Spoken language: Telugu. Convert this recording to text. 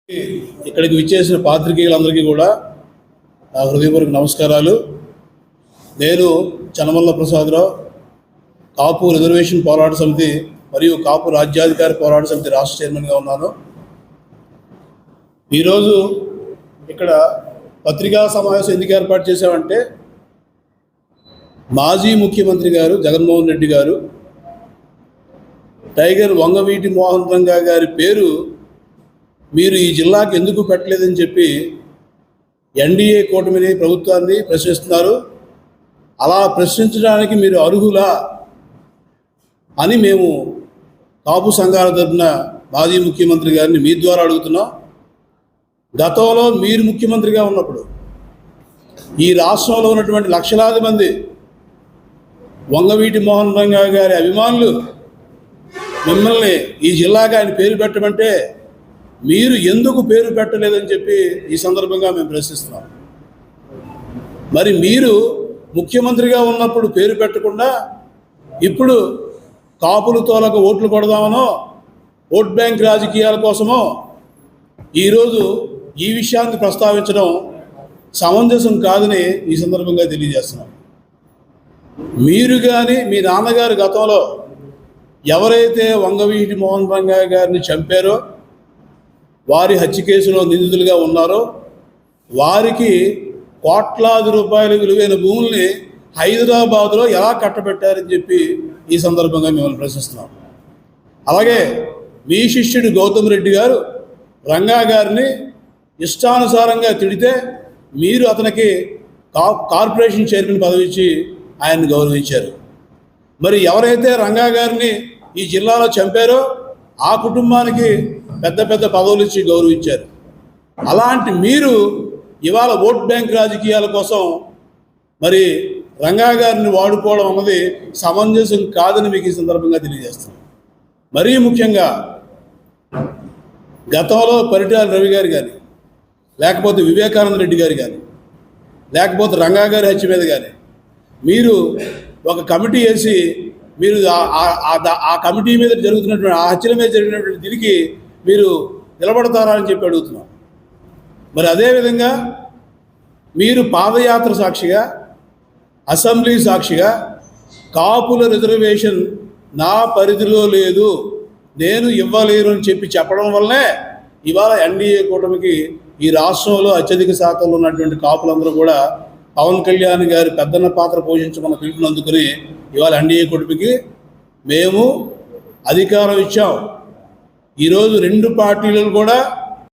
ఇక్కడికి విచ్చేసిన పాత్రికేయులందరికీ కూడా నా హృదయపూర్వక నమస్కారాలు. నేను చనమల్ల ప్రసాదరావు, కాపు రిజర్వేషన్ పోరాట సమితి మరియు కాపు రాజ్యాధికార పోరాట సమితి రాష్ట్ర చైర్మన్గా ఉన్నాను. ఈరోజు ఇక్కడ పత్రికా సమావేశం ఎందుకు ఏర్పాటు చేశామంటే, మాజీ ముఖ్యమంత్రి గారు జగన్మోహన్ రెడ్డి గారు టైగర్ వంగవీటి మోహన్ రంగా గారి పేరు మీరు ఈ జిల్లాకు ఎందుకు పెట్టలేదని చెప్పి ఎన్డీఏ కూటమిని ప్రభుత్వాన్ని ప్రశ్నిస్తున్నారు. అలా ప్రశ్నించడానికి మీరు అర్హులా అని మేము కాపు సంఘాల తరఫున మాజీ ముఖ్యమంత్రి గారిని మీ ద్వారా అడుగుతున్నాం. గతంలో మీరు ముఖ్యమంత్రిగా ఉన్నప్పుడు ఈ రాష్ట్రంలో ఉన్నటువంటి లక్షలాది మంది వంగవీటి మోహన్ రంగా గారి అభిమానులు మిమ్మల్ని ఈ జిల్లాగా ఆయన పేరు పెట్టమంటే మీరు ఎందుకు పేరు పెట్టలేదని చెప్పి ఈ సందర్భంగా మేము ప్రశ్నిస్తున్నాం. మరి మీరు ముఖ్యమంత్రిగా ఉన్నప్పుడు పేరు పెట్టకుండా ఇప్పుడు కాపులు తోలకు ఓట్లు కొడదామనో ఓట్ బ్యాంక్ రాజకీయాల కోసమో ఈరోజు ఈ విషయాన్ని ప్రస్తావించడం సమంజసం కాదని ఈ సందర్భంగా తెలియజేస్తున్నాం. మీరు కానీ మీ నాన్నగారు గతంలో ఎవరైతే వంగవీటి మోహన్ రంగా గారిని చంపారో, వారి హత్య కేసులో నిందితులుగా ఉన్నారో వారికి కోట్లాది రూపాయల విలువైన భూముల్ని హైదరాబాదులో ఎలా కట్టబెట్టారని చెప్పి ఈ సందర్భంగా మిమ్మల్ని ప్రశ్నిస్తున్నాం. అలాగే మీ శిష్యుడు గౌతమ్ రెడ్డి గారు రంగా గారిని ఇష్టానుసారంగా తిడితే మీరు అతనికి కార్పొరేషన్ చైర్మన్ పదవి ఇచ్చి ఆయన్ని గౌరవించారు. మరి ఎవరైతే రంగా గారిని ఈ జిల్లాలో చంపారో ఆ కుటుంబానికి పెద్ద పెద్ద పదవులు ఇచ్చి గౌరవించారు. అలాంటి మీరు ఇవాళ ఓట్ బ్యాంక్ రాజకీయాల కోసం మరి రంగా గారిని వాడుకోవడం అన్నది సమంజసం కాదని మీకు ఈ సందర్భంగా తెలియజేస్తున్నాం. మరీ ముఖ్యంగా గతంలో పరిటాల రవి గారు కానీ, లేకపోతే వివేకానంద రెడ్డి గారు కానీ, లేకపోతే రంగా గారి హత్య మీద కానీ మీరు ఒక కమిటీ వేసి మీరు ఆ కమిటీ మీద జరుగుతున్నటువంటి ఆ హత్యల మీద జరిగినటువంటి దీనికి మీరు నిలబడతారా అని చెప్పి అడుగుతున్నాం. మరి అదేవిధంగా మీరు పాదయాత్ర సాక్షిగా, అసెంబ్లీ సాక్షిగా కాపుల రిజర్వేషన్ నా పరిధిలో లేదు, నేను ఇవ్వలేను అని చెప్పి చెప్పడం వల్లనే ఇవాళ ఎన్డీఏ కూటమికి ఈ రాష్ట్రంలో అత్యధిక శాతంలో ఉన్నటువంటి కాపులందరూ కూడా పవన్ కళ్యాణ్ గారి పెద్దన్న పాత్ర పోషించమన్న పిలుపుని అందుకుని ఇవాళ ఎన్డీఏ కూటమికి మేము అధికారం ఇచ్చాం. ఈరోజు రెండు పార్టీలు కూడా